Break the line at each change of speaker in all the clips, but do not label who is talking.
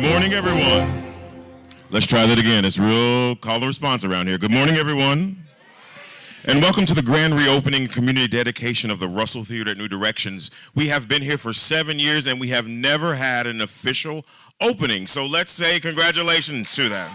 morning, everyone. Let's try that again. It's real call and response around here. Good morning, everyone. And welcome to the grand reopening community dedication of the Russell Theater at New Directions. We have been here for 7 years and we have never had an official opening. So let's say congratulations to them.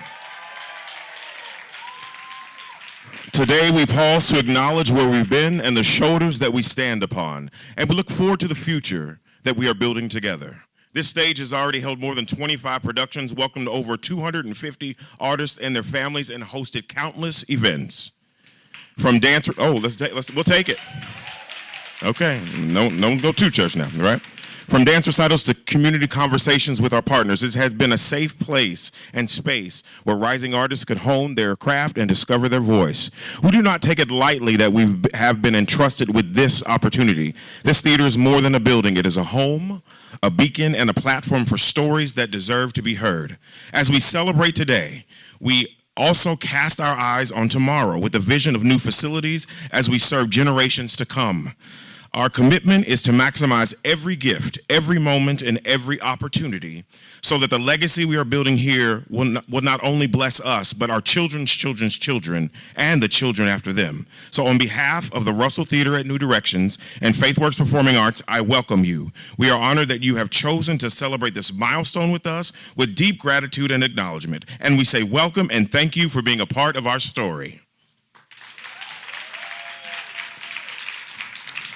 Today we pause to acknowledge where we've been and the shoulders that we stand upon. And we look forward to the future that we are building together. This stage has already held more than 25 productions, welcomed over 250 artists and their families, and hosted countless events. From dancer, we'll take it. Okay, don't go to church now, right? From dance recitals to community conversations with our partners, this has been a safe place and space where rising artists could hone their craft and discover their voice. We do not take it lightly that we have been entrusted with this opportunity. This theater is more than a building. It is a home, a beacon, and a platform for stories that deserve to be heard. As we celebrate today, we also cast our eyes on tomorrow with the vision of new facilities as we serve generations to come. Our commitment is to maximize every gift, every moment, and every opportunity so that the legacy we are building here will not only bless us, but our children's children's children and the children after them. So on behalf of the Russell Theater at New Directions and FaithWorks Performing Arts, I welcome you. We are honored that you have chosen to celebrate this milestone with us with deep gratitude and acknowledgement. And we say welcome and thank you for being a part of our story.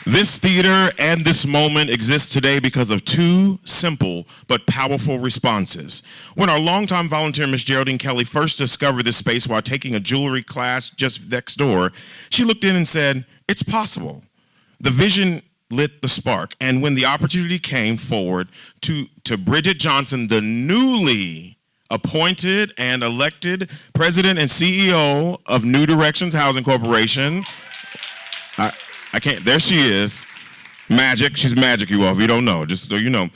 This theater and this moment exists today because of two simple but powerful responses. When our longtime volunteer, Miss Geraldine Kelly, first discovered this space while taking a jewelry class just next door, she looked in and said, "It's possible." The vision lit the spark, and when the opportunity came forward to Bridget Johnson, the newly appointed and elected president and CEO of New Directions Housing Corporation, I can't, there she is, magic, she's magic, you all, if you don't know, just so you know,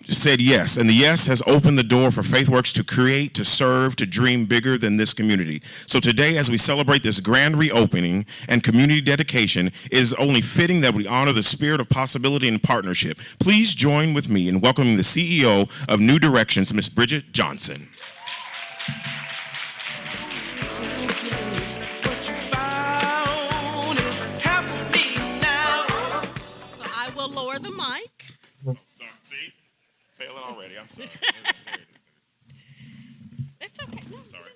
said yes. And the yes has opened the door for FaithWorks to create, to serve, to dream bigger than this community. So today, as we celebrate this grand reopening and community dedication, it is only fitting that we honor the spirit of possibility and partnership. Please join with me in welcoming the CEO of New Directions, Miss Bridget Johnson.
Lower the mic.
See? Failing already. I'm sorry.
It's okay. No,
sorry.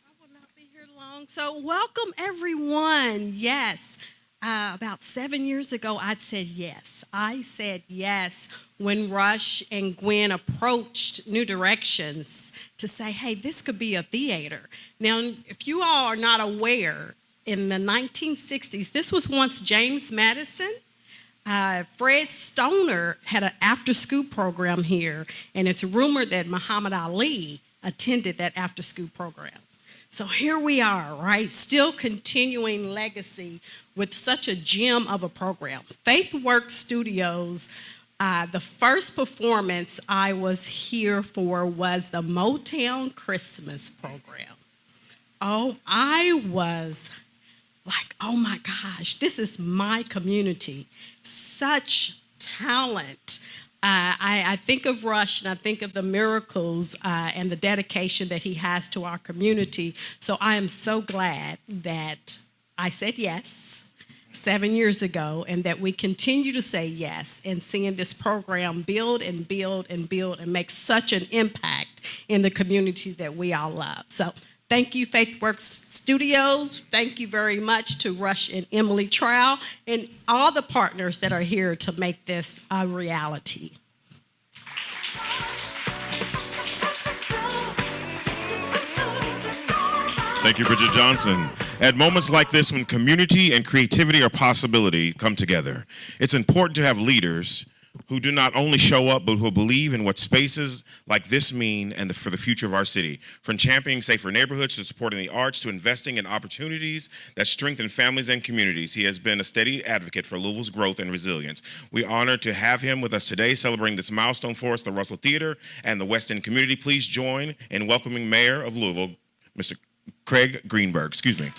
I will not be here long. So welcome, everyone. Yes. About 7 years ago, I said yes. I said yes when Rush and Gwen approached New Directions to say, hey, this could be a theater. Now, if you all are not aware, in the 1960s, this was once James Madison. Fred Stoner had an after-school program here, and it's rumored that Muhammad Ali attended that after-school program. So here we are, right, still continuing legacy with such a gem of a program. FaithWorks Studios, the first performance I was here for was the Motown Christmas program. Oh, I was like, oh my gosh, this is my community. Such talent. I think of Rush and I think of the miracles and the dedication that he has to our community. So I am so glad that I said yes 7 years ago and that we continue to say yes and seeing this program build and build and build and make such an impact in the community that we all love. So thank you, FaithWorks Studios. Thank you very much to Rush and Emily Trow and all the partners that are here to make this a reality.
Thank you, Bridget Johnson. At moments like this, when community and creativity or possibility come together, it's important to have leaders who do not only show up, but who believe in what spaces like this mean and for the future of our city. From championing safer neighborhoods to supporting the arts to investing in opportunities that strengthen families and communities, he has been a steady advocate for Louisville's growth and resilience. We're honored to have him with us today, celebrating this milestone for us, the Russell Theater and the West End community. Please join in welcoming Mayor of Louisville, Mr. Craig Greenberg. Excuse me.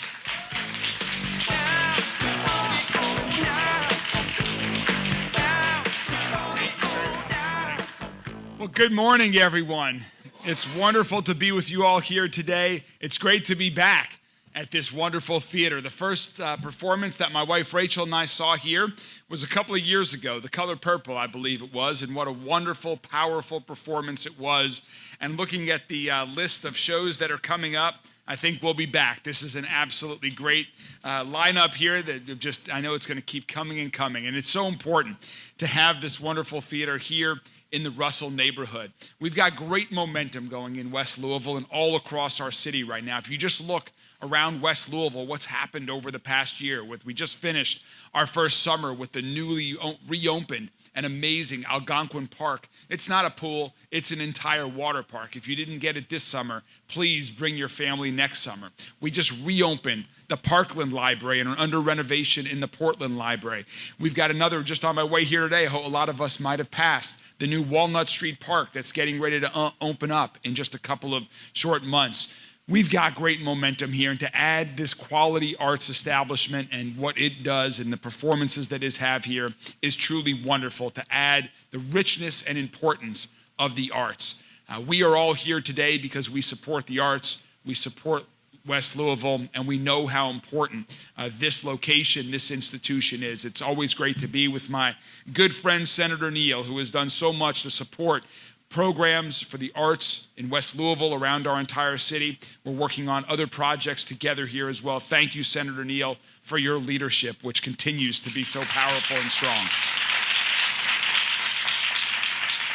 Well, good morning, everyone. It's wonderful to be with you all here today. It's great to be back at this wonderful theater. The first performance that my wife Rachel and I saw here was a couple of years ago, The Color Purple, I believe it was, and what a wonderful, powerful performance it was. And looking at the list of shows that are coming up, I think we'll be back. This is an absolutely great lineup here that just, I know it's going to keep coming and coming. And it's so important to have this wonderful theater here in the Russell neighborhood. We've got great momentum going in West Louisville and all across our city right now. If you just look around West Louisville, what's happened over the past year. We just finished our first summer with the newly reopened and amazing Algonquin Park. It's not a pool, it's an entire water park. If you didn't get it this summer, please bring your family next summer. We just reopened the Parkland Library and are under renovation in the Portland Library. We've got another, just on my way here today, a lot of us might have passed, the new Walnut Street Park that's getting ready to open up in just a couple of short months. We've got great momentum here, and to add this quality arts establishment and what it does and the performances that it have here is truly wonderful, to add the richness and importance of the arts. We are all here today because we support the arts, we support West Louisville, and we know how important this location, this institution is. It's always great to be with my good friend, Senator Neal, who has done so much to support programs for the arts in West Louisville, around our entire city. We're working on other projects together here as well. Thank you, Senator Neal, for your leadership, which continues to be so powerful and strong.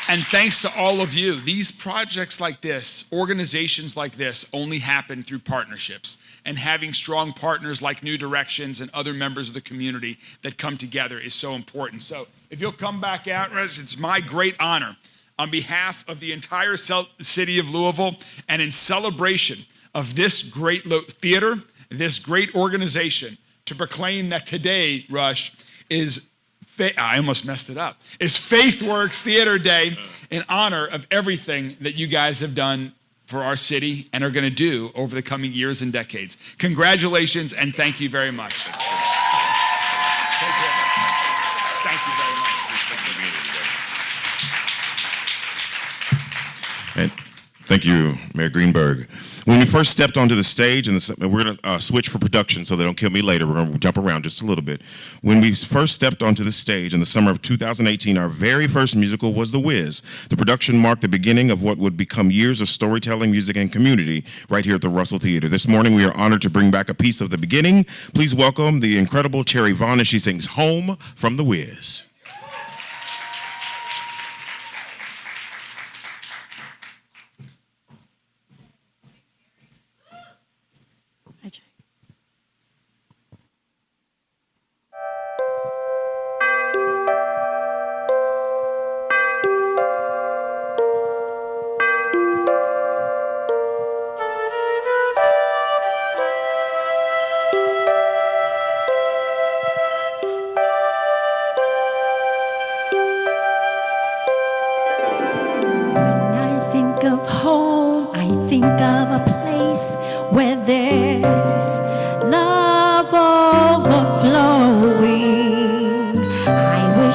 And thanks to all of you. These projects like this, organizations like this, only happen through partnerships. And having strong partners like New Directions and other members of the community that come together is so important. So if you'll come back out, it's my great honor, on behalf of the entire city of Louisville and in celebration of this great theater, this great organization, to proclaim that today, Rush, is, I almost messed it up, is FaithWorks Theater Day in honor of everything that you guys have done for our city and are going to do over the coming years and decades. Congratulations and thank you very much. Thank you very much.
And thank you, Mayor Greenberg. When we first stepped onto the stage, and we're going to switch for production so they don't kill me later. We're going to jump around just a little bit. When we first stepped onto the stage in the summer of 2018, our very first musical was The Wiz. The production marked the beginning of what would become years of storytelling, music, and community right here at the Russell Theater. This morning, we are honored to bring back a piece of the beginning. Please welcome the incredible Cherry Vaughn as she sings Home from The Wiz.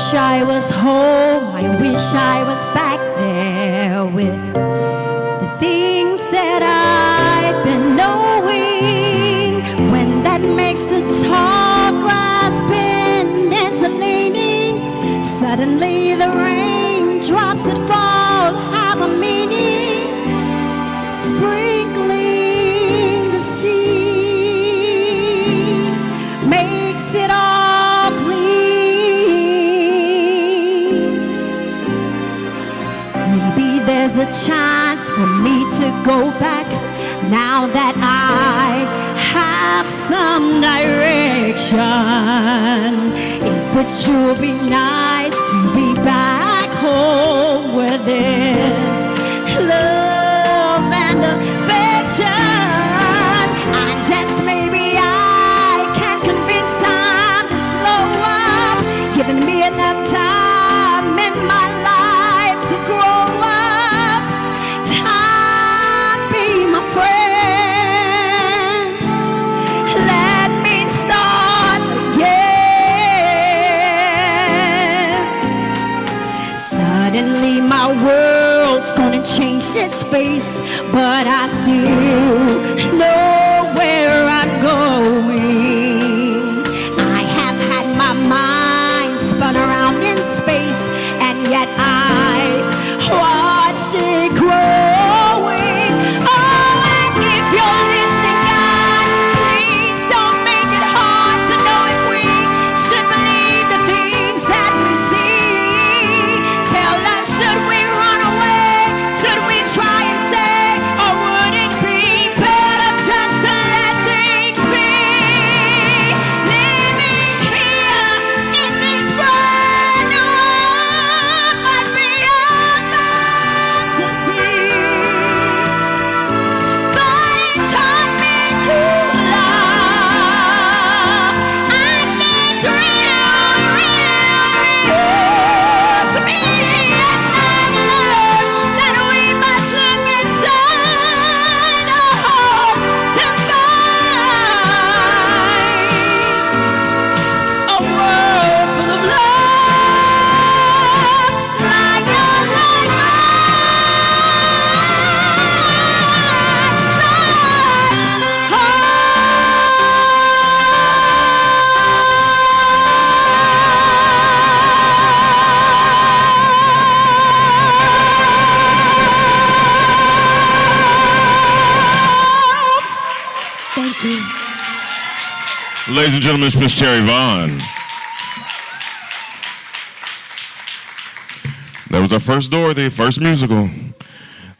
I was home, I wish I was back there with the things that I've been knowing. When that makes the tall grass bend and so leaning, suddenly the raindrops that fall have a meaning, sprinkling the sea makes it all clean. Maybe there's a chance for me to go back now that I have some direction. It would sure be nice to be back home where there's love and affection. And just maybe I can convince time to slow up, giving me enough time in my life to grow up. Time be my friend. Let me start again. Suddenly my world and change this face, but I still know where I'm going. I have had my mind spun around in space, and yet I watched it growing. Oh, and if you're listening, God, please don't make it hard to know if we should believe the things that we see. Tell us, should we run away? Should we try and stay? Or would it be better just to let things be? Living here in this brand new world might be a fantasy, but it taught me to love. And it's real, to me. And I learned that we must look inside our hearts to find a world full of love, like your light, Thank you.
Ladies and gentlemen, it's Miss Cherry Vaughn. That was our first Dorothy, first musical.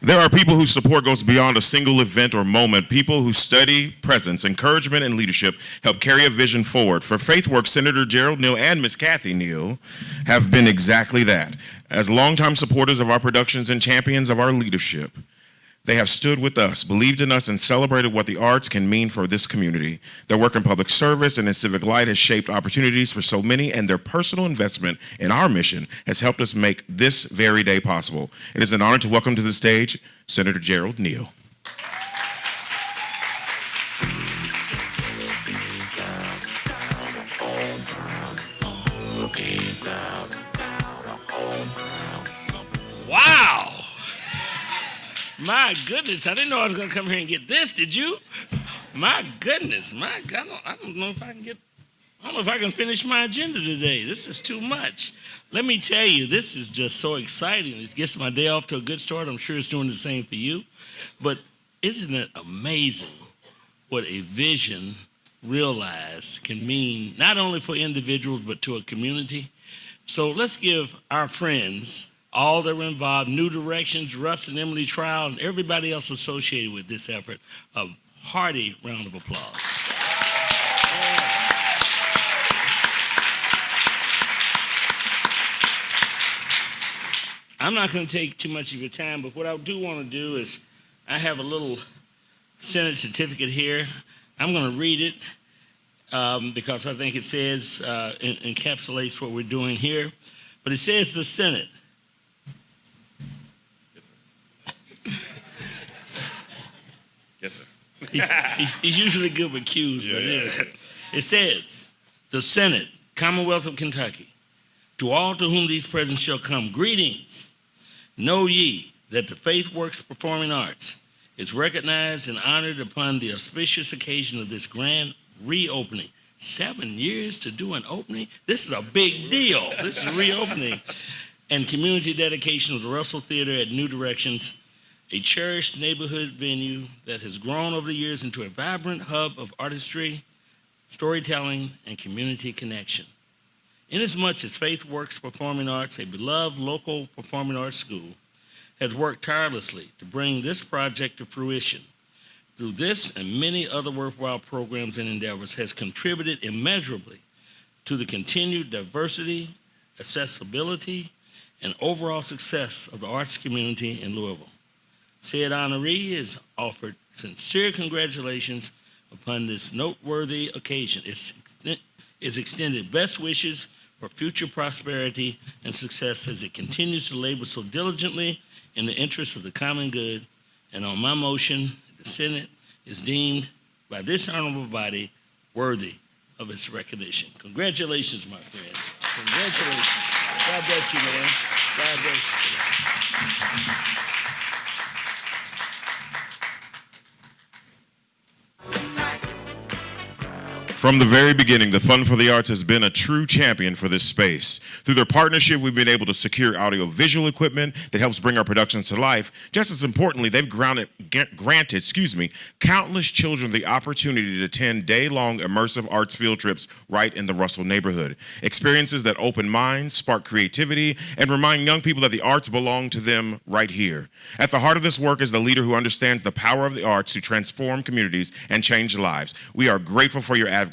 There are people whose support goes beyond a single event or moment. People who study, presence, encouragement, and leadership help carry a vision forward. For FaithWorks, Senator Gerald Neal and Miss Kathy Neal have been exactly that. As longtime supporters of our productions and champions of our leadership, they have stood with us, believed in us, and celebrated what the arts can mean for this community. Their work in public service and in civic light has shaped opportunities for so many, and their personal investment in our mission has helped us make this very day possible. It is an honor to welcome to the stage Senator Gerald Neal.
Wow! My goodness, I didn't know I was going to come here and get this, did you? My goodness, my God, I don't know if I can finish my agenda today. This is too much. Let me tell you, this is just so exciting. It gets my day off to a good start. I'm sure it's doing the same for you. But isn't it amazing what a vision realized can mean, not only for individuals, but to a community? So let's give our friends, all that were involved, New Directions, Russ and Emily Trial, and everybody else associated with this effort, a hearty round of applause. I'm not going to take too much of your time, but what I do want to do is I have a little Senate certificate here. I'm going to read it because I think it says, encapsulates what we're doing here. But it says the Senate.
Yes, sir.
He's usually good with cues, but it says, the Senate, Commonwealth of Kentucky, to all to whom these presents shall come, greetings. Know ye that the FaithWorks Performing Arts is recognized and honored upon the auspicious occasion of this grand reopening. 7 years to do an opening? This is a big deal. This is reopening. And community dedication of the Russell Theater at New Directions, a cherished neighborhood venue that has grown over the years into a vibrant hub of artistry, storytelling, and community connection. Inasmuch as FaithWorks Performing Arts, a beloved local performing arts school, has worked tirelessly to bring this project to fruition, through this and many other worthwhile programs and endeavors, has contributed immeasurably to the continued diversity, accessibility, and overall success of the arts community in Louisville. Said honoree is offered sincere congratulations upon this noteworthy occasion. It's extended best wishes for future prosperity and success as it continues to labor so diligently in the interest of the common good. And on my motion, the Senate is deemed by this honorable body worthy of its recognition. Congratulations, my friends. Congratulations. God bless you, man. God bless you.
From the very beginning, the Fund for the Arts has been a true champion for this space. Through their partnership, we've been able to secure audiovisual equipment that helps bring our productions to life. Just as importantly, they've granted countless children the opportunity to attend day-long immersive arts field trips right in the Russell neighborhood. Experiences that open minds, spark creativity, and remind young people that the arts belong to them right here. At the heart of this work is the leader who understands the power of the arts to transform communities and change lives. We are grateful for your advocacy,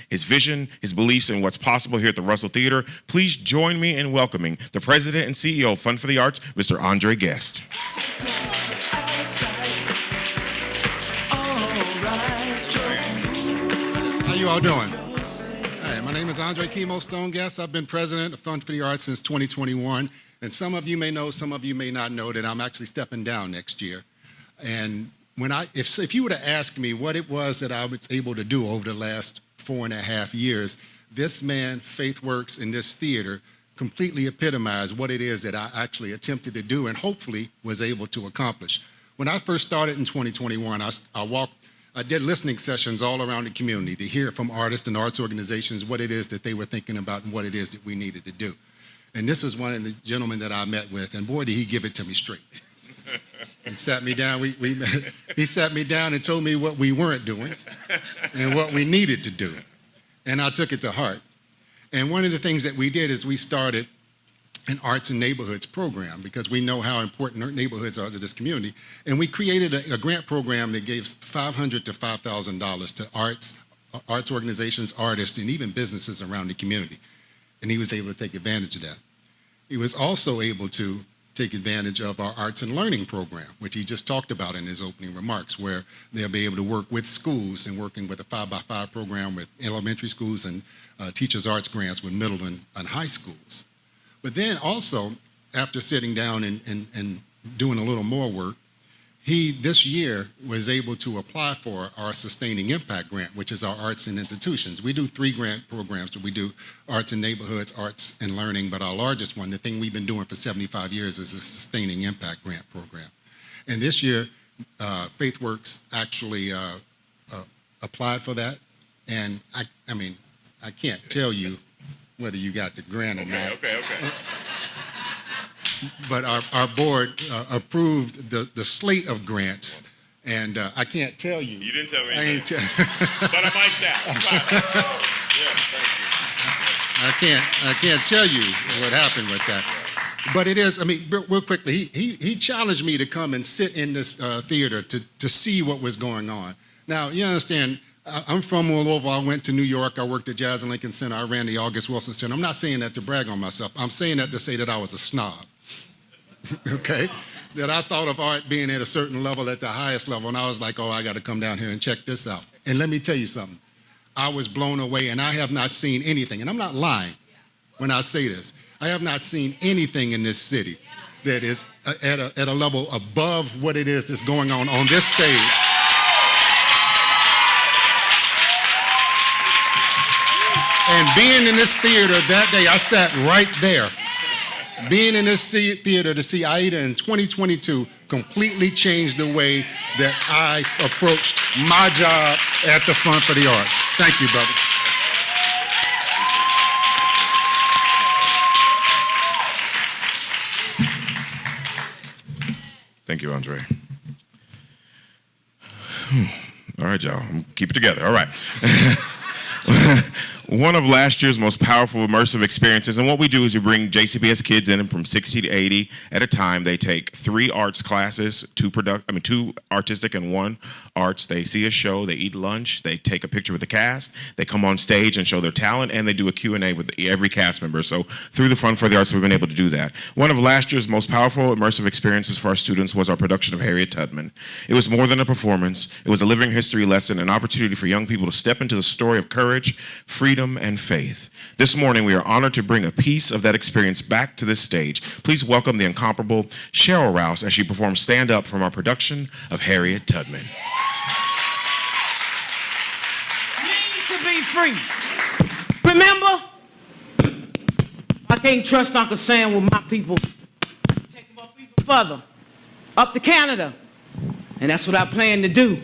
his vision, his beliefs in what's possible here at the Russell Theater. Please join me in welcoming the President and CEO of Fund for the Arts, Mr. Andre Guest.
How you all doing? Hi, my name is Andre Chemo Stone Guest. I've been president of Fund for the Arts since 2021. And some of you may know, some of you may not know that I'm actually stepping down next year. And if you were to ask me what it was that I was able to do over the last 4.5 years, this man, Faith Works, in this theater completely epitomized what it is that I actually attempted to do and hopefully was able to accomplish. When I first started in 2021, I did listening sessions all around the community to hear from artists and arts organizations what it is that they were thinking about and what it is that we needed to do. And this was one of the gentlemen that I met with, and boy, did he give it to me straight. He sat me down. He sat me down and told me what we weren't doing and what we needed to do. And I took it to heart. And one of the things that we did is we started an Arts and Neighborhoods program because we know how important neighborhoods are to this community. And we created a grant program that gave $500 to $5,000 to arts organizations, artists, and even businesses around the community. And he was able to take advantage of that. He was also able to take advantage of our arts and learning program, which he just talked about in his opening remarks, where they'll be able to work with schools and working with a 5x5 program with elementary schools and teachers' arts grants with middle and high schools. But then also, after sitting down and doing a little more work, he, this year, was able to apply for our Sustaining Impact Grant, which is our arts and institutions. We do 3 grant programs. We do arts and neighborhoods, arts and learning, but our largest one, the thing we've been doing for 75 years, is the Sustaining Impact Grant program. And this year, Faith Works actually applied for that. And I mean, I can't tell you whether you got the grant or not.
Okay.
But our board approved the slate of grants, and I can't tell you.
You didn't tell me
I ain't
but I might shout. Yeah, thank you.
I can't tell you what happened with that. But it is, I mean, real quickly, he challenged me to come and sit in this theater to see what was going on. Now, you understand, I'm from Louisville. I went to New York. I worked at Jazz and Lincoln Center. I ran the August Wilson Center. I'm not saying that to brag on myself. I'm saying that to say that I was a snob. Okay, that I thought of art being at a certain level, at the highest level, and I was like, oh, I got to come down here and check this out. And let me tell you something. I was blown away, and I have not seen anything, and I'm not lying when I say this. I have not seen anything in this city that is at a level above what it is that's going on this stage. And being in this theater that day, I sat right there. Being in this theater to see Aida in 2022 completely changed the way that I approached my job at the Fund for the Arts. Thank you, brother.
Thank you, Andre. All right, y'all. Keep it together. All right. One of last year's most powerful immersive experiences, and what we do is we bring JCPS kids in from 60 to 80 at a time. They take 3 arts classes, 2 artistic and 1 arts. They see a show, they eat lunch, they take a picture with the cast, they come on stage and show their talent, and they do a Q&A with every cast member. So through the Fund for the Arts, we've been able to do that. One of last year's most powerful immersive experiences for our students was our production of Harriet Tubman. It was more than a performance. It was a living history lesson, an opportunity for young people to step into the story of courage, freedom, and faith. This morning, we are honored to bring a piece of that experience back to this stage. Please welcome the incomparable Cheryl Rouse as she performs Stand Up from our production of Harriet Tubman.
Need to be free. Remember, I can't trust Uncle Sam with my people. Take them up even further, up to Canada. And that's what I plan to do. 2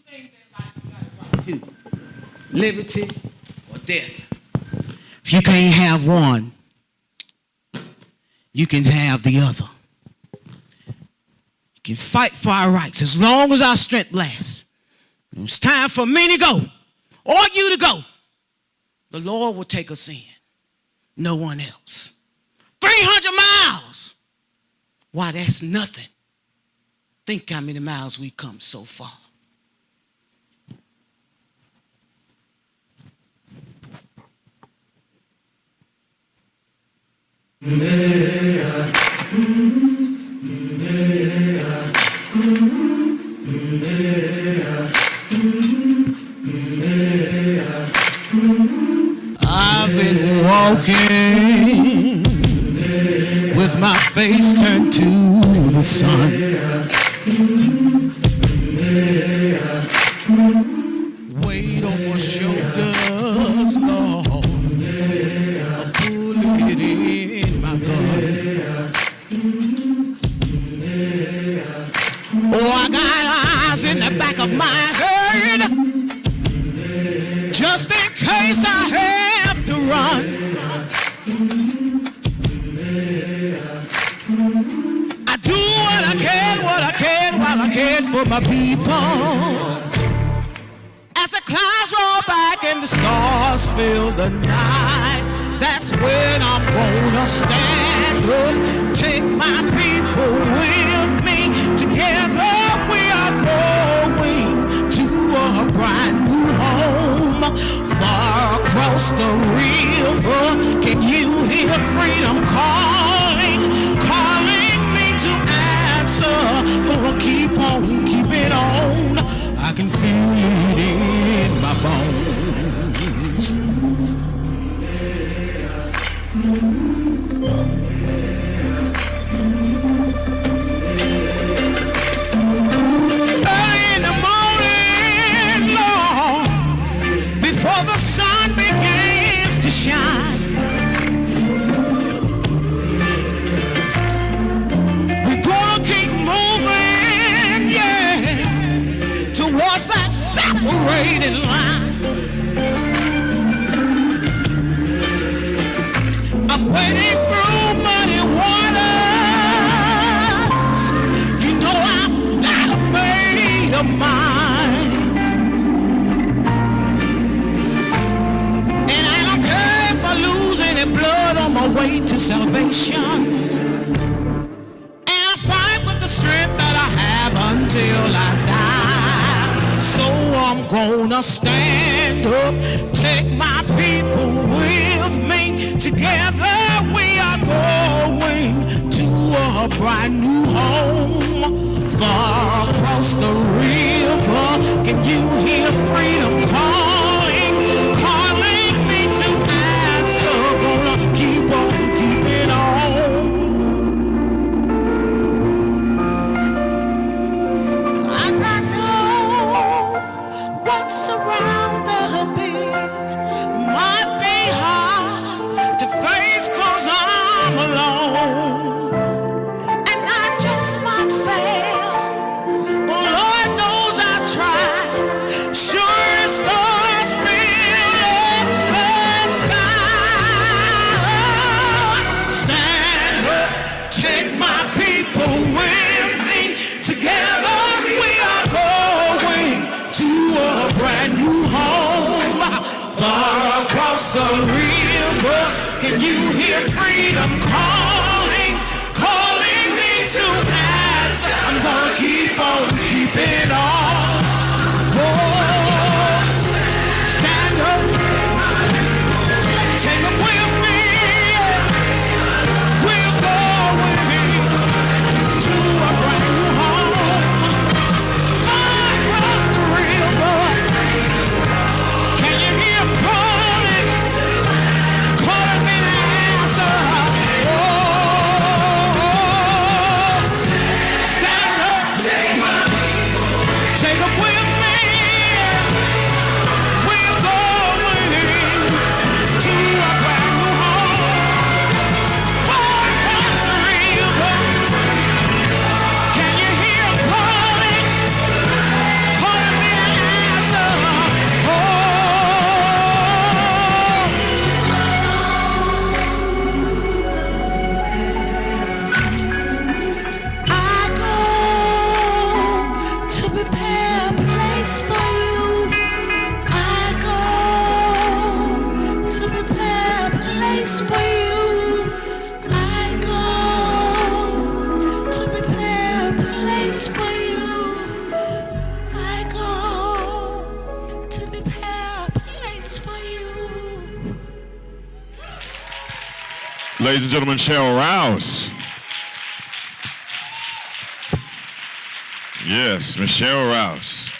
things in life you gotta try to do. liberty, or death. If you can't have one, you can have the other. You can fight for our rights as long as our strength lasts. When it's time for me to go, or you to go, the Lord will take us in. No one else. 300 miles. Why, that's nothing. Think how many miles we've come so far. I've been walking with my face turned to the sun. Weight on my shoulders, Lord. A bullet in my gun. Oh, I got eyes in the back of my head, just in case I have to run. I do what I can while I can for my people. As the clouds roll back and the stars fill the night, that's when I'm gonna stand up, take my people with me. Together we are going to a brand new home, far across the river. Can you hear freedom calling, calling me to answer? Gonna keep on keeping on. I can feel it in my bones. Early in the morning, Lord, before the sun begins to shine, we're gonna keep moving, yeah, towards that separating line. I'm wading through muddy waters. You know I've got a mate of mine, and I don't care if I lose any blood on my way to salvation. And I fight with the strength that I have until I die. So I'm gonna stand up, take my people with me. Together we are going to a brand new home, far across the river. Can you hear freedom calling, calling me to answer? Gonna keep on keeping on. I know what's around the bend might be hard to face 'cause I'm alone, and I just might fail, but Lord knows I tried. Sure it starts feeling the sky. Stand up, take my people with me. Together we are going to a brand new home, far across the river. Can you hear freedom calling, calling me to answer? I'm gonna keep on keeping on. Oh, stand up, take them with me. We'll go with me to a brand new home, far across the river. Can you hear calling, calling me to answer? Oh,
you. I go to prepare a place for you. I go to prepare a place for you.
Ladies and gentlemen, Cheryl Rouse. Yes, Michelle Rouse.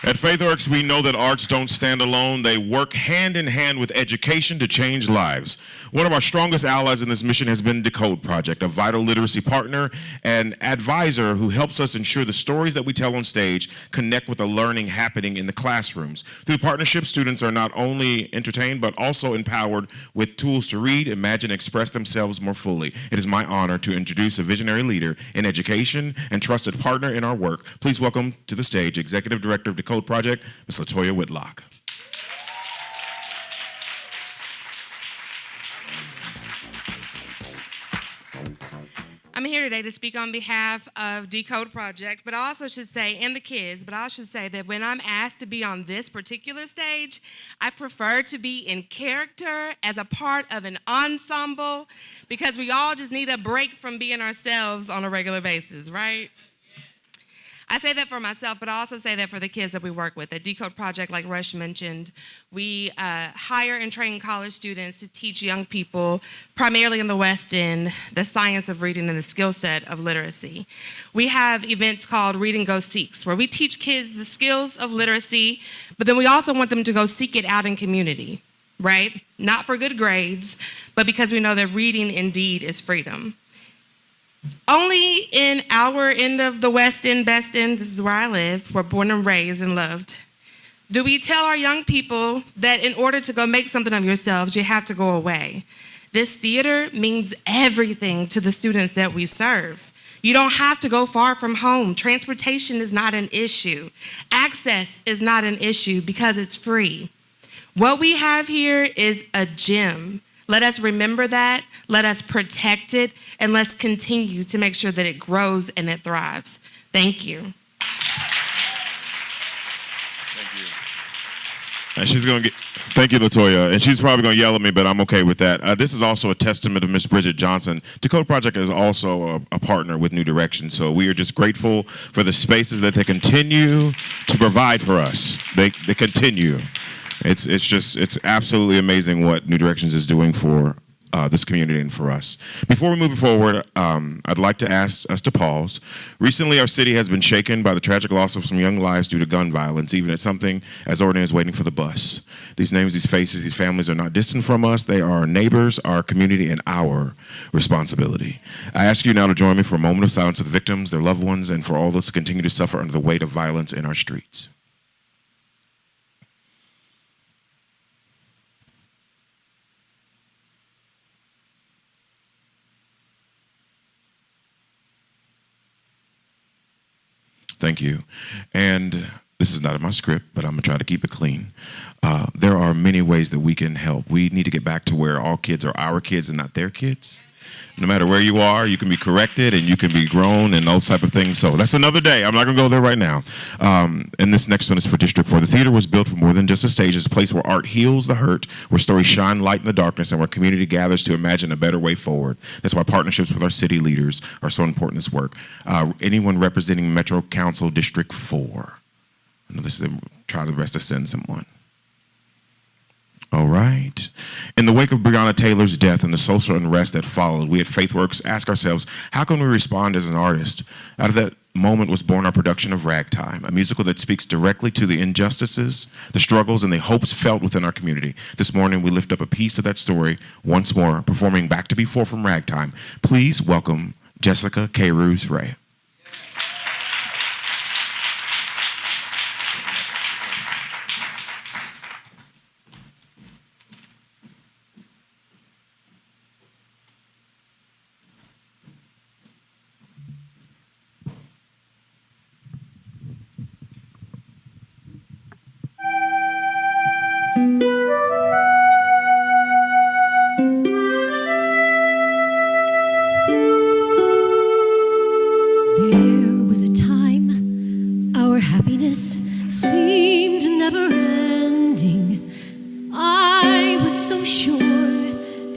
At FaithWorks, we know that arts don't stand alone. They work hand in hand with education to change lives. One of our strongest allies in this mission has been Decode Project, a vital literacy partner and advisor who helps us ensure the stories that we tell on stage connect with the learning happening in the classrooms. Through partnership, students are not only entertained, but also empowered with tools to read, imagine, and express themselves more fully. It is my honor to introduce a visionary leader in education and trusted partner in our work. Please welcome to the stage Executive Director of Decode Project, Ms. LaToya Whitlock.
I'm here today to speak on behalf of Decode Project, but I also should say, and the kids, but I should say that when I'm asked to be on this particular stage, I prefer to be in character as a part of an ensemble because we all just need a break from being ourselves on a regular basis, right? I say that for myself, but I also say that for the kids that we work with. At Decode Project, like Rush mentioned, we hire and train college students to teach young people, primarily in the West End, the science of reading and the skill set of literacy. We have events called Read and Go Seeks, where we teach kids the skills of literacy, but then we also want them to go seek it out in community, right? Not for good grades, but because we know that reading indeed is freedom. Only in our end of the West End, Best End, this is where I live, we're born and raised and loved, do we tell our young people that in order to go make something of yourselves, you have to go away. This theater means everything to the students that we serve. You don't have to go far from home. Transportation is not an issue. Access is not an issue because it's free. What we have here is a gem. Let us remember that, let us protect it, and let's continue to make sure that it grows and it thrives. Thank you.
Thank you. And she's going to get, thank you, LaToya. And she's probably going to yell at me, but I'm okay with that. This is also a testament of Miss Bridget Johnson. Decode Project is also a partner with New Direction, so we are just grateful for the spaces that they continue to provide for us. They continue. It's absolutely amazing what New Directions is doing for this community and for us. Before we move forward, I'd like to ask us to pause. Recently, our city has been shaken by the tragic loss of some young lives due to gun violence, even at something as ordinary as waiting for the bus. These names, these faces, these families are not distant from us. They are our neighbors, our community, and our responsibility. I ask you now to join me for a moment of silence for the victims, their loved ones, and for all those who continue to suffer under the weight of violence in our streets. Thank you. And this is not in my script, but I'm going to try to keep it clean. There are many ways that we can help. We need to get back to where all kids are our kids and not their kids. No matter where you are, you can be corrected and you can be grown and those type of things. So that's another day. I'm not going to go there right now. And this next one is for District 4. The theater was built for more than just a stage. It's a place where art heals the hurt, where stories shine light in the darkness, and where community gathers to imagine a better way forward. That's why partnerships with our city leaders are so important in this work. Anyone representing Metro Council District 4? I know this is try the best to send someone. All right. In the wake of Breonna Taylor's death and the social unrest that followed, we at FaithWorks ask ourselves, how can we respond as an artist? Out of that moment was born our production of Ragtime, a musical that speaks directly to the injustices, the struggles, and the hopes felt within our community. This morning, we lift up a piece of that story once more, performing Back to Before from Ragtime. Please welcome Jessica K. Roos-Ray.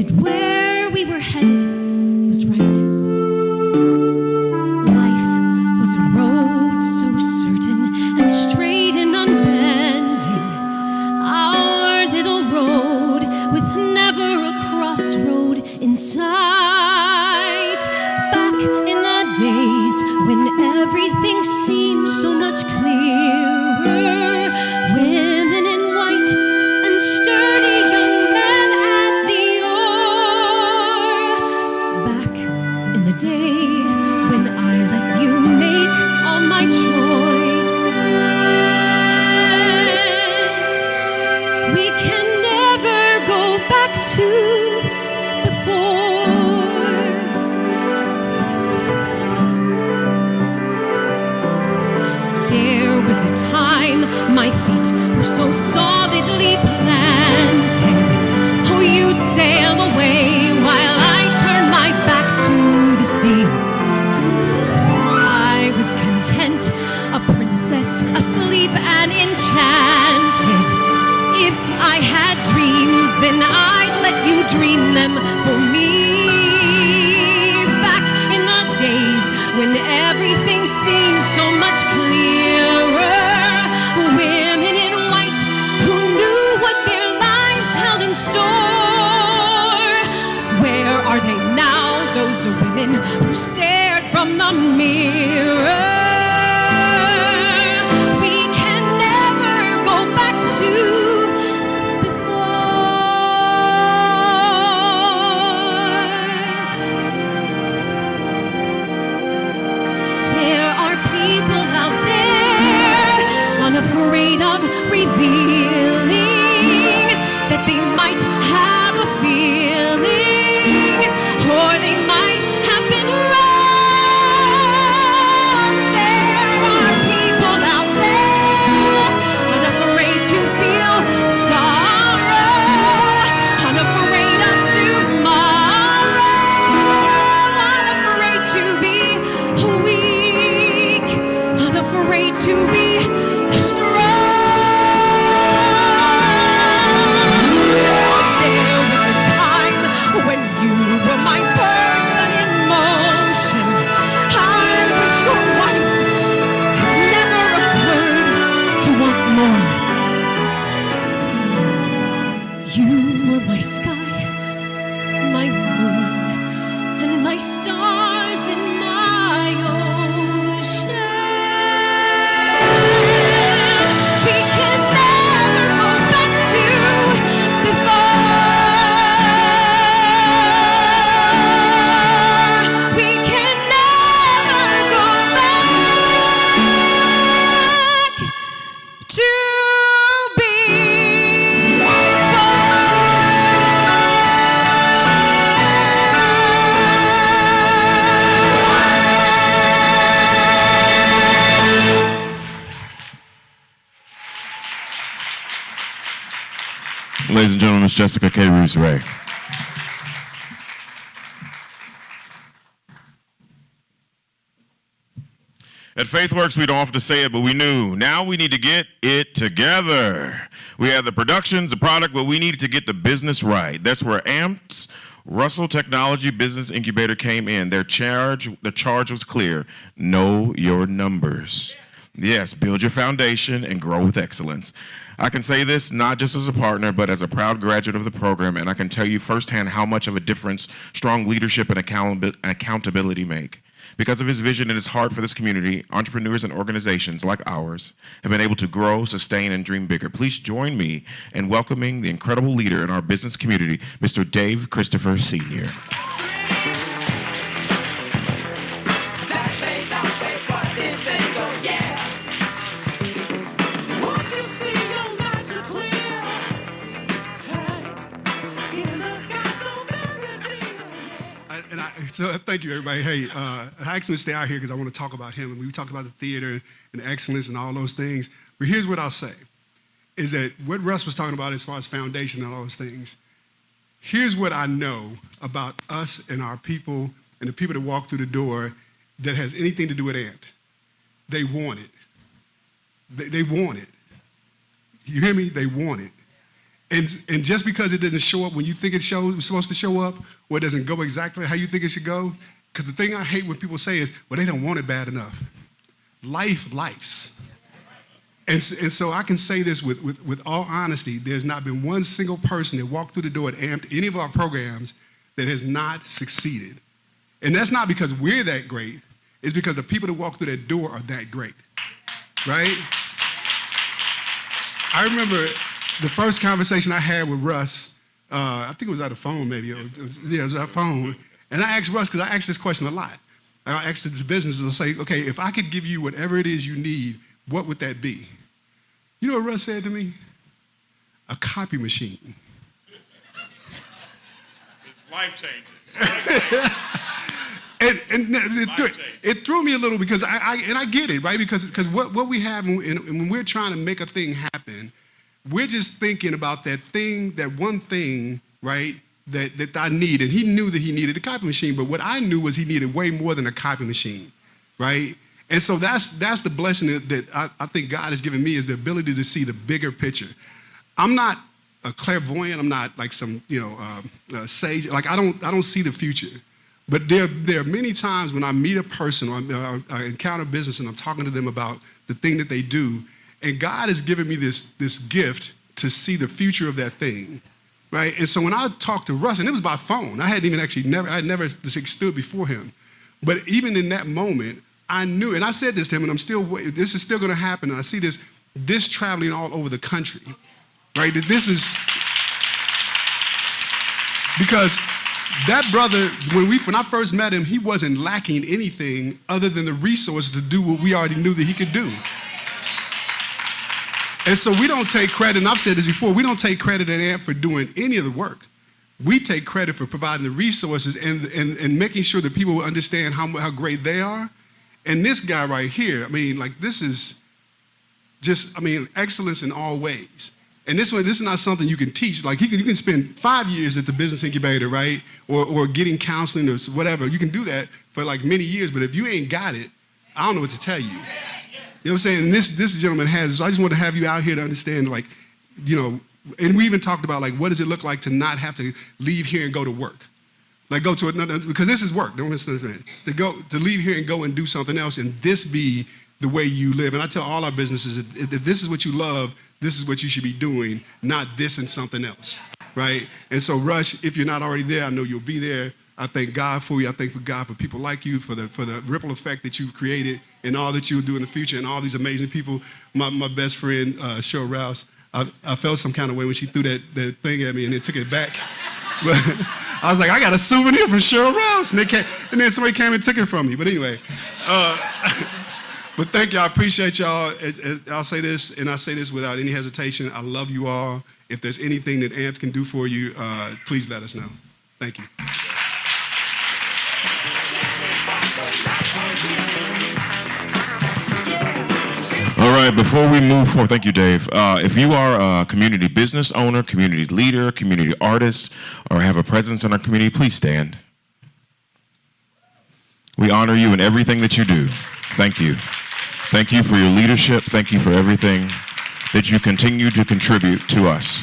that where we were headed was right. Life was a road so certain and straight and unbending. Our little road with never a crossroad in sight. Back in the days when everything seemed so much clearer. Women in white and sturdy young men at the oar. Back in the day when I let you make all my choices. We can never go back to before. There was a time my feet were so solidly planted. Oh, you'd sail away while I turned my back to the sea. I was content, a princess, asleep and enchanted. If I had dreams, then I'd let you dream them for me. Back in the days when everything seemed so much clearer. Women in white who knew what their lives held in store. Where are they now, those women who stared from the mirror? We can never go back to unafraid of revealing that they might have a feeling, or they might have been wrong. There are people out there unafraid to feel sorrow, unafraid of tomorrow, unafraid to be weak, unafraid to be my sky, my moon, and my stars in my ocean. We can never go back to before. We can never go back to
Ladies and gentlemen, Ms. Jessica K. Roos-Ray. At FaithWorks, we don't often say it, but we knew. Now we need to get it together. We had the productions, the product, but we needed to get the business right. That's where AMP's Russell Technology Business Incubator came in. The charge was clear. Know your numbers. Yes, build your foundation and grow with excellence. I can say this not just as a partner, but as a proud graduate of the program, and I can tell you firsthand how much of a difference strong leadership and accountability make. Because of his vision and his heart for this community, entrepreneurs and organizations like ours have been able to grow, sustain, and dream bigger. Please join me in welcoming the incredible leader in our business community, Mr. Dave Christopher Sr.
So thank you, everybody. Hey, I asked him to stay out here because I want to talk about him. And we talked about the theater and excellence and all those things. But here's what I'll say, is that what Russ was talking about as far as foundation and all those things, here's what I know about us and our people and the people that walk through the door that has anything to do with AMP. They want it. They want it. You hear me? They want it. And just because it doesn't show up when you think it's supposed to show up, or it doesn't go exactly how you think it should go, because the thing I hate when people say is, well, they don't want it bad enough. Lifes. And so I can say this with all honesty, there's not been one single person that walked through the door at AMP, any of our programs, that has not succeeded. And that's not because we're that great, it's because the people that walk through that door are that great, right? I remember the first conversation I had with Russ, I think it was on the phone maybe, it was on the phone, and I asked Russ, because I asked this question a lot. I asked the businesses, I say, okay, if I could give you whatever it is you need, what would that be? You know what Russ said to me? A copy machine.
It's life-changing.
It threw me a little because I get it, right? Because what we have, and when we're trying to make a thing happen, we're just thinking about that thing, that one thing, right, that I need. And he knew that he needed a copy machine, but what I knew was he needed way more than a copy machine, right? And so that's the blessing that I think God has given me, is the ability to see the bigger picture. I'm not a clairvoyant. I'm not like some sage. Like I don't see the future. But there are many times when I meet a person or I encounter business and I'm talking to them about the thing that they do, and God has given me this gift to see the future of that thing, right? And so when I talked to Russ, and it was by phone, I had never stood before him, but even in that moment, I knew, and I said this to him, and this is still going to happen, and I see this traveling all over the country, right? That this is, because that brother, when I first met him, he wasn't lacking anything other than the resources to do what we already knew that he could do. And so we don't take credit, and I've said this before, we don't take credit at AMP for doing any of the work. We take credit for providing the resources and making sure that people understand how great they are. And this guy right here, I mean, like, this is just, I mean, excellence in all ways. And this is not something you can teach. Like, you can spend 5 years at the business incubator, right? Or getting counseling or whatever. You can do that for like many years, but if you ain't got it, I don't know what to tell you. You know what I'm saying? And this gentleman has it. So I just want to have you out here to understand, like, you know, and we even talked about, like, what does it look like to not have to leave here and go to work? Like, go to another, because this is work, don't misunderstand. To leave here and go and do something else, and this be the way you live. And I tell all our businesses, if this is what you love, this is what you should be doing, not this and something else, right? And so, Rush, if you're not already there, I know you'll be there. I thank God for you. I thank God for people like you, for the ripple effect that you've created and all that you'll do in the future, and all these amazing people. My best friend, Cheryl Rouse, I felt some kind of way when she threw that thing at me and then took it back. But I was like, I got a souvenir from Cheryl Rouse. And then somebody came and took it from me. But anyway, but thank you. I appreciate y'all. I'll say this, and I say this without any hesitation. I love you all. If there's anything that AMP can do for you, please let us know. Thank you.
All right, before we move forward, thank you, Dave. If you are a community business owner, community leader, community artist, or have a presence in our community, please stand. We honor you in everything that you do. Thank you. Thank you for your leadership. Thank you for everything that you continue to contribute to us.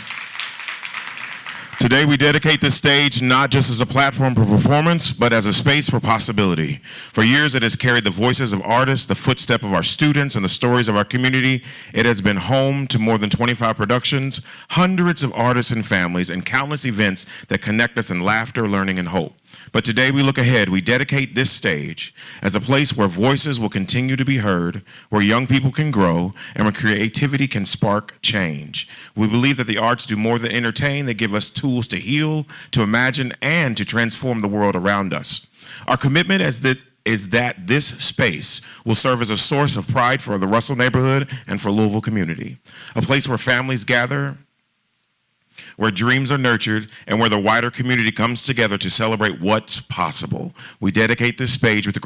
Today, we dedicate this stage not just as a platform for performance, but as a space for possibility. For years, it has carried the voices of artists, the footstep of our students, and the stories of our community. It has been home to more than 25 productions, hundreds of artists and families, and countless events that connect us in laughter, learning, and hope. But today we look ahead. We dedicate this stage as a place where voices will continue to be heard, where young people can grow, and where creativity can spark change. We believe that the arts do more than entertain. They give us tools to heal, to imagine, and to transform the world around us. Our commitment is that this space will serve as a source of pride for the Russell neighborhood and for Louisville community, a place where families gather, where dreams are nurtured, and where the wider community comes together to celebrate what's possible. We dedicate this stage with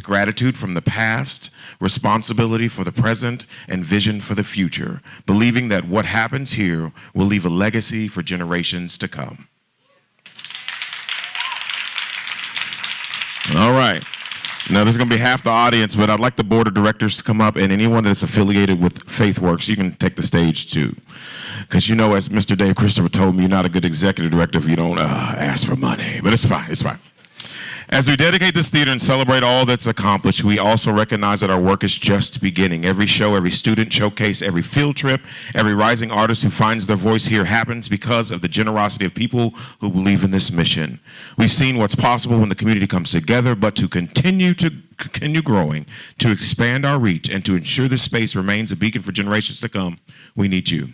gratitude from the past, responsibility for the present, and vision for the future, believing that what happens here will leave a legacy for generations to come. All right. Now, there's going to be half the audience, but I'd like the board of directors to come up, and anyone that's affiliated with FaithWorks, you can take the stage too. Because you know, as Mr. Dave Christopher told me, you're not a good executive director if you don't ask for money. But it's fine, it's fine. As we dedicate this theater and celebrate all that's accomplished, we also recognize that our work is just beginning. Every show, every student showcase, every field trip, every rising artist who finds their voice here happens because of the generosity of people who believe in this mission. We've seen what's possible when the community comes together, but to continue growing, to expand our reach, and to ensure this space remains a beacon for generations to come, we need you.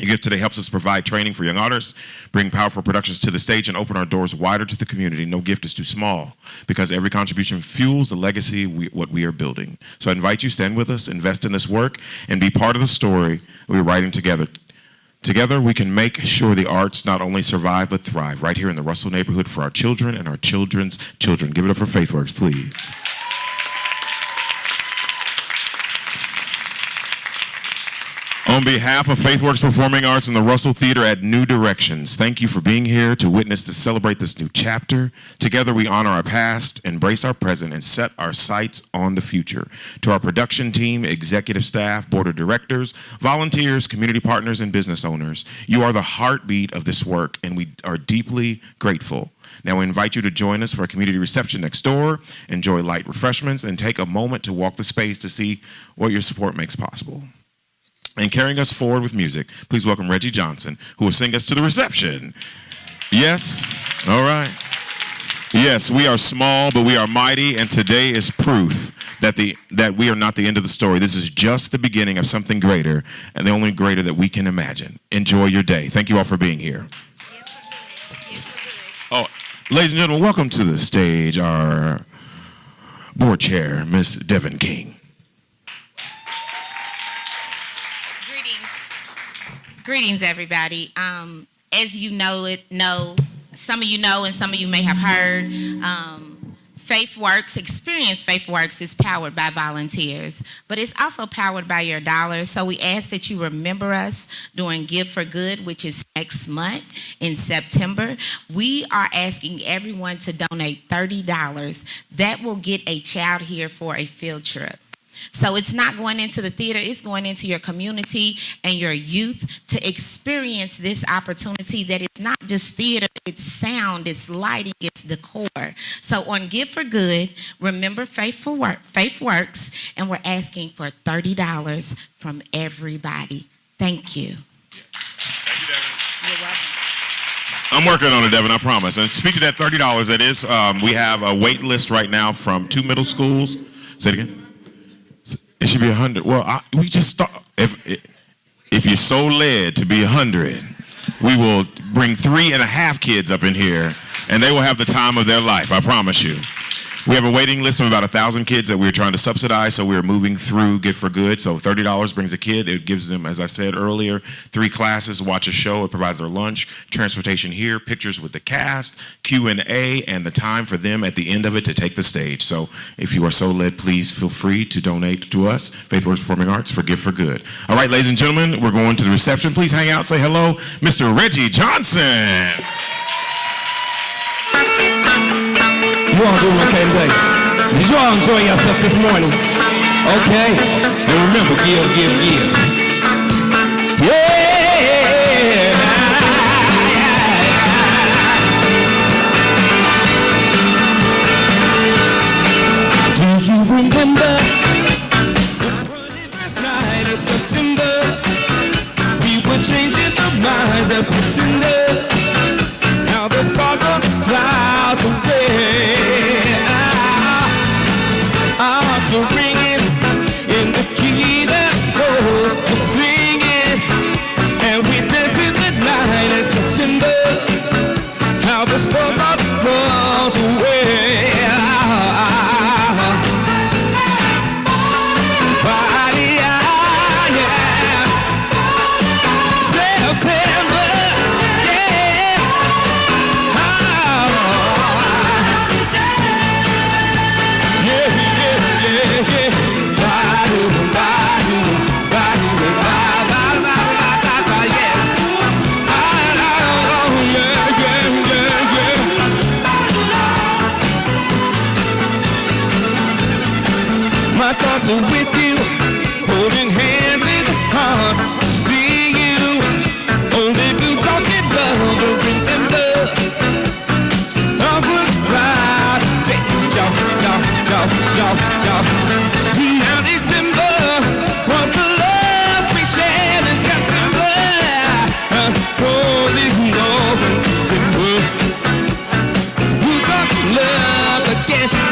Your gift today helps us provide training for young artists, bring powerful productions to the stage, and open our doors wider to the community. No gift is too small because every contribution fuels the legacy what we are building. So I invite you, stand with us, invest in this work, and be part of the story we're writing together. Together, we can make sure the arts not only survive but thrive right here in the Russell neighborhood for our children and our children's children. Give it up for FaithWorks, please. On behalf of FaithWorks Performing Arts and the Russell Theater at New Directions, thank you for being here to witness to celebrate this new chapter. Together we honor our past, embrace our present, and set our sights on the future. To our production team, executive staff, board of directors, volunteers, community partners, and business owners, you are the heartbeat of this work, and we are deeply grateful. Now we invite you to join us for a community reception next door, enjoy light refreshments, and take a moment to walk the space to see what your support makes possible. And carrying us forward with music, please welcome Reggie Johnson, who will sing us to the reception. Yes? All right. Yes, we are small, but we are mighty, and today is proof that we are not the end of the story. This is just the beginning of something greater, and the only greater that we can imagine. Enjoy your day. Thank you all for being here. Oh, ladies and gentlemen, welcome to the stage our board chair, Miss Devin King.
Greetings, everybody. As you know, some of you know and some of you may have heard, FaithWorks, Experience FaithWorks is powered by volunteers, but it's also powered by your dollars. So we ask that you remember us during Give for Good, which is next month in September. We are asking everyone to donate $30. That will get a child here for a field trip. So it's not going into the theater, it's going into your community and your youth to experience this opportunity that is not just theater, it's sound, it's lighting, it's decor. So on Give for Good, remember FaithWorks, and we're asking for $30 from everybody. Thank you.
Thank you, Devin.
You're welcome.
I'm working on it, Devin, I promise. And speaking of that $30, that is, we have a wait list right now from 2 middle schools. Say it again. It should be 100. Well, we just start. If you're so led to be 100, we will bring 3.5 kids up in here, and they will have the time of their life. I promise you. We have a waiting list of about 1,000 kids that we're trying to subsidize, so we're moving through Give for Good. So $30 brings a kid. It gives them, as I said earlier, 3 classes, watch a show. It provides their lunch, transportation here, pictures with the cast, Q&A, and the time for them at the end of it to take the stage. So if you are so led, please feel free to donate to us, FaithWorks Performing Arts, for Give for Good. All right, ladies and gentlemen, we're going to the reception. Please hang out, say hello, Mr. Reggie Johnson.
You all doing okay today? Did you all enjoy yourself this morning? Okay. And remember, give. Yeah. Do you remember the 21st night of September? We were changing the minds that pretenders. Now the spark of the clouds are red. Ringing in the key that flows. with you, holding hands in the heart, see you. Only blue talking love, remember. I would fly, take y'all. Now December, what the love we shared in September. Oh, this November. You talk love again.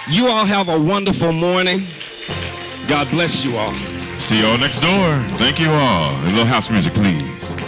You all have a wonderful morning. God bless you all.
See you all next door. Thank you all. A little house music, please.